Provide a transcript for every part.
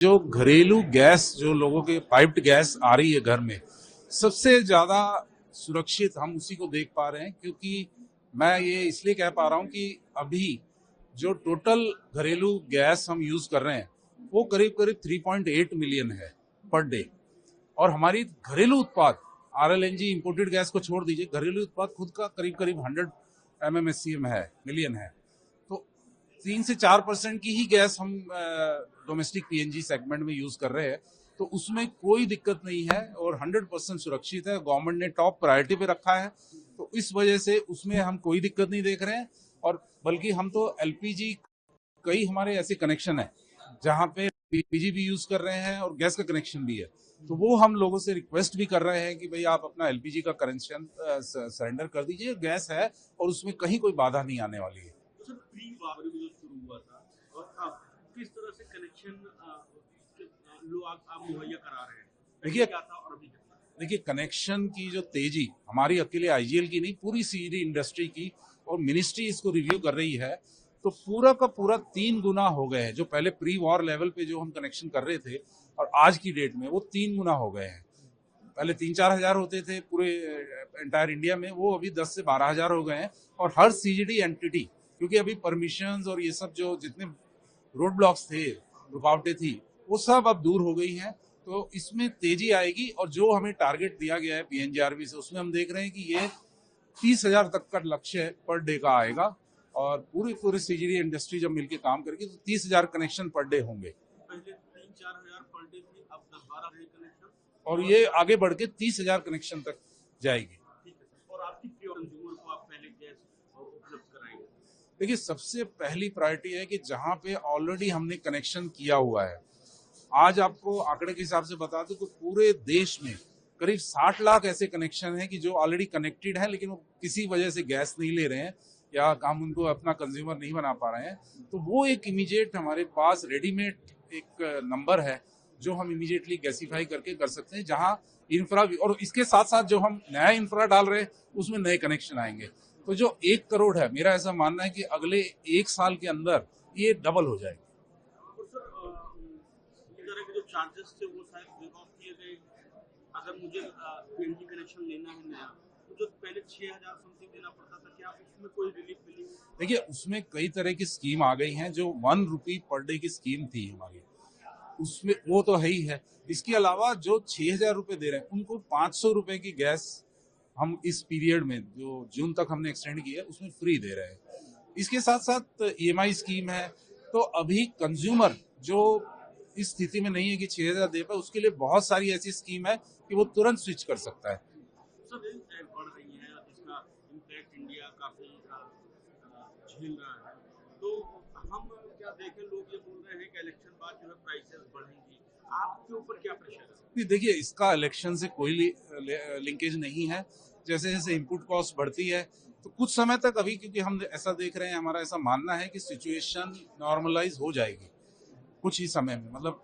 जो घरेलू गैस जो लोगों के पाइप्ड गैस आ रही है घर में, सबसे ज्यादा सुरक्षित हम उसी को देख पा रहे हैं। क्योंकि मैं ये इसलिए कह पा रहा हूं कि अभी जो टोटल घरेलू गैस हम यूज कर रहे हैं वो करीब करीब 3.8 मिलियन है पर डे। और हमारी घरेलू उत्पाद आरएलएनजी इंपोर्टेड गैस को छोड़ दीजिए, घरेलू उत्पाद खुद का करीब करीब 100 MMSCM है, मिलियन है। तो 3 से 4% की ही गैस हम डोमेस्टिक पीएनजी सेगमेंट में यूज कर रहे हैं। तो उसमें कोई दिक्कत नहीं है और 100% सुरक्षित है। गवर्नमेंट ने टॉप प्रायोरिटी पे रखा है, तो इस वजह से उसमें हम कोई दिक्कत नहीं देख रहे हैं। और बल्कि हम तो एलपीजी, कई हमारे ऐसे कनेक्शन है जहाँ पे पीजी भी यूज कर रहे हैं और गैस का कनेक्शन भी है। तो वो हम लोगों से रिक्वेस्ट भी कर रहे हैं कि भाई आप अपना एलपीजी का कनेक्शन सरेंडर कर दीजिए, गैस है और उसमें कहीं कोई बाधा नहीं आने वाली है। सर प्री वॉर में जो शुरू हुआ था और अब किस तरह से कनेक्शन लोग आप मुहैया करा रहे हैं, देखिए क्या था और अभी क्या? देखिए कनेक्शन की जो तेजी हमारी अकेले आईजीएल की नहीं, पूरी सीडी इंडस्ट्री की, और मिनिस्ट्री इसको रिव्यू कर रही है। तो पूरा का पूरा 3 गुना हो गए हैं। जो पहले प्री वॉर लेवल पे जो हम कनेक्शन कर रहे थे और आज की डेट में वो 3 गुना हो गए हैं। पहले 3-4 हजार होते थे पूरे एंटायर इंडिया में, वो अभी 10 से 12 हजार हो गए हैं। और हर सीजीडी एंटिटी, क्योंकि अभी परमिशंस और ये सब जो जितने रोड ब्लॉक्स थे, रुकावटें थी, वो सब अब दूर हो गई हैं। तो इसमें तेजी आएगी। और जो हमें टारगेट दिया गया है पीएनजीआरबी से, उसमें हम देख रहे हैं कि ये 30,000 तक का लक्ष्य पर डे का आएगा। और पूरी सीजीडी इंडस्ट्री जब मिलकर काम करेगी तो 30,000 कनेक्शन पर डे होंगे। पहले 3-4 हजार पर डे थी, अब 10-12 कनेक्शन और ये आगे बढ़ के 30,000 कनेक्शन तक जाएगी। ठीक है सर। और आपकी कंज्यूमर को आप पहले गैस उपलब्ध कराएंगे? देखिए सबसे पहली प्रायोरिटी है कि जहां पे ऑलरेडी हमने कनेक्शन किया हुआ है, आज आपको आंकड़े के हिसाब से बता दूं तो पूरे देश में करीब 60 लाख ऐसे कनेक्शन हैं कि जो ऑलरेडी कनेक्टेड हैं, लेकिन वो किसी वजह से गैस नहीं ले रहे हैं या हम उनको अपना कंज्यूमर नहीं बना पा रहे हैं। तो वो एक इमीडिएट हमारे पास रेडीमेड एक नंबर है जो हम इमीडिएटली गैसिफाई करके कर सकते हैं, जहां इंफ्रा भी, और इसके साथ साथ जो हम नया इंफ्रा डाल रहे हैं उसमें नए कनेक्शन आएंगे। तो जो 1 करोड़ है, मेरा ऐसा मानना है कि अगले 1 साल के अंदर ये डबल हो जाएगी। और सर इस तरह के जो चार्जेस थे वो शायद वेव ऑफ किए गए। अगर मुझे पीएनजी कनेक्शन लेना है नया, तो जो पहले 6,000 समथिंग देना पड़ता था, क्या उसमें कोई रिलीफ मिली? देखिए उसमें कई तरह की स्कीम आ गई हैं। जो 1 रुपी पर डे की स्कीम थी हमारी, उसमें वो तो है ही है। इसके अलावा जो 6,000 रुपए दे रहे हैं उनको 500 रुपए की गैस हम इस पीरियड में जो जून तक हमने एक्सटेंड की है उसमें फ्री दे रहे हैं। इसके साथ साथ ईएमआई स्कीम है। तो अभी कंज्यूमर जो इस स्थिति में नहीं है कि 6,000 दे पाए, उसके लिए बहुत सारी ऐसी स्कीम है कि वो तुरंत स्विच कर सकता है। सब बढ़ रही है, जिसका इम्पैक्ट इंडिया काफी झेल रहा है। तो हम क्या देखें, लोग ये बोल रहे हैं कि इलेक्शन बाद जो है प्राइसेस बढ़ेंगी, आपके ऊपर क्या प्रेशर है? देखिए इसका इलेक्शन से कोई लिंकेज नहीं है। जैसे जैसे इनपुट कॉस्ट बढ़ती है तो कुछ समय तक, अभी क्योंकि हम ऐसा देख रहे हैं, हमारा ऐसा मानना है कि सिचुएशन नॉर्मलाइज हो जाएगी कुछ ही समय में। मतलब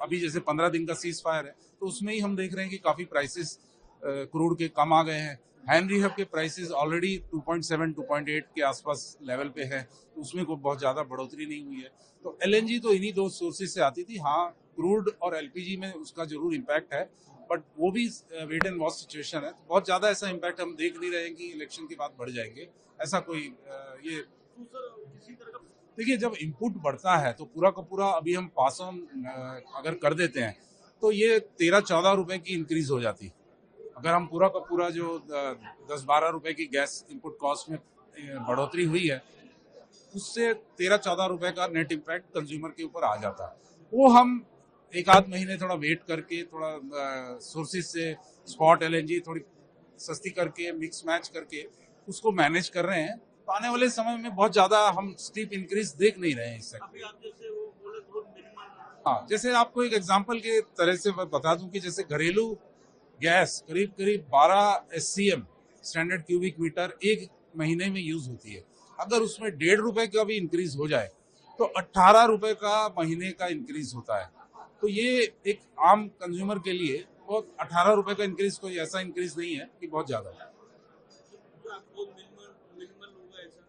अभी जैसे 15 दिन का सीज फायर है तो उसमें ही हम देख रहे हैं कि काफी प्राइसेस क्रूड के कम आ गए हैं। हैंनरी हब के प्राइसेस ऑलरेडी 2.7 2.8 के आसपास लेवल पे है, तो उसमें कोई बहुत ज्यादा बढ़ोतरी नहीं हुई है। तो एलएनजी तो इन्हीं 2 सोर्सेज से आती थी। हाँ, क्रूड और एलपीजी में उसका जरूर इम्पैक्ट है, बट वो भी वेट एंड वॉच सिचुएशन है। तो बहुत ज्यादा ऐसा इम्पैक्ट हम देख नहीं रहे हैं कि इलेक्शन के बाद बढ़ जाएंगे, ऐसा कोई ये। किसी तरह का देखिए जब इनपुट बढ़ता है तो पूरा का पूरा, अभी हम पास ऑन अगर कर देते हैं तो ये 13-14 रुपए की इंक्रीज हो जाती। अगर हम पूरा का पूरा जो 10-12 रुपए की गैस इनपुट कॉस्ट में बढ़ोतरी हुई है, उससे 13-14 रुपए का नेट इम्पैक्ट कंज्यूमर के ऊपर आ जाता है। वो हम 1 आध महीने थोड़ा वेट करके, थोड़ा सोर्सेज से स्पॉट एलएनजी थोड़ी सस्ती करके, मिक्स मैच करके उसको मैनेज कर रहे हैं। तो आने वाले समय में बहुत ज्यादा हम स्टीप इंक्रीज देख नहीं रहे हैं इस सेक्टर। अभी आप जैसे वो बोले बहुत मिनिमम। हाँ, जैसे आपको एक एग्जांपल के तरह से मैं बता दूं कि जैसे घरेलू गैस करीब करीब 12 SCM स्टैंडर्ड क्यूबिक मीटर 1 महीने में यूज होती है। अगर उसमें 1.5 रुपए का भी इंक्रीज हो जाए तो 18 रुपए का महीने का इंक्रीज होता है। तो ये एक आम कंज्यूमर के लिए बहुत, 18 रुपए का इंक्रीज कोई ऐसा इंक्रीज नहीं है कि बहुत ज्यादा है। जो आपको मिनिमल मिनिमल होगा ऐसा?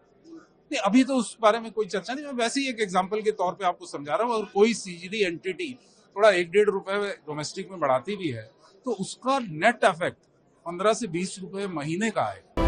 नहीं, अभी तो उस बारे में कोई चर्चा नहीं, मैं वैसे ही एक एग्जांपल के तौर पे आपको समझा रहा हूँ। और कोई सीजीडी एंटिटी थोड़ा 1-1.5 रुपए डोमेस्टिक में बढ़ाती भी है तो उसका नेट इफेक्ट 15 से 20 रुपए महीने का है।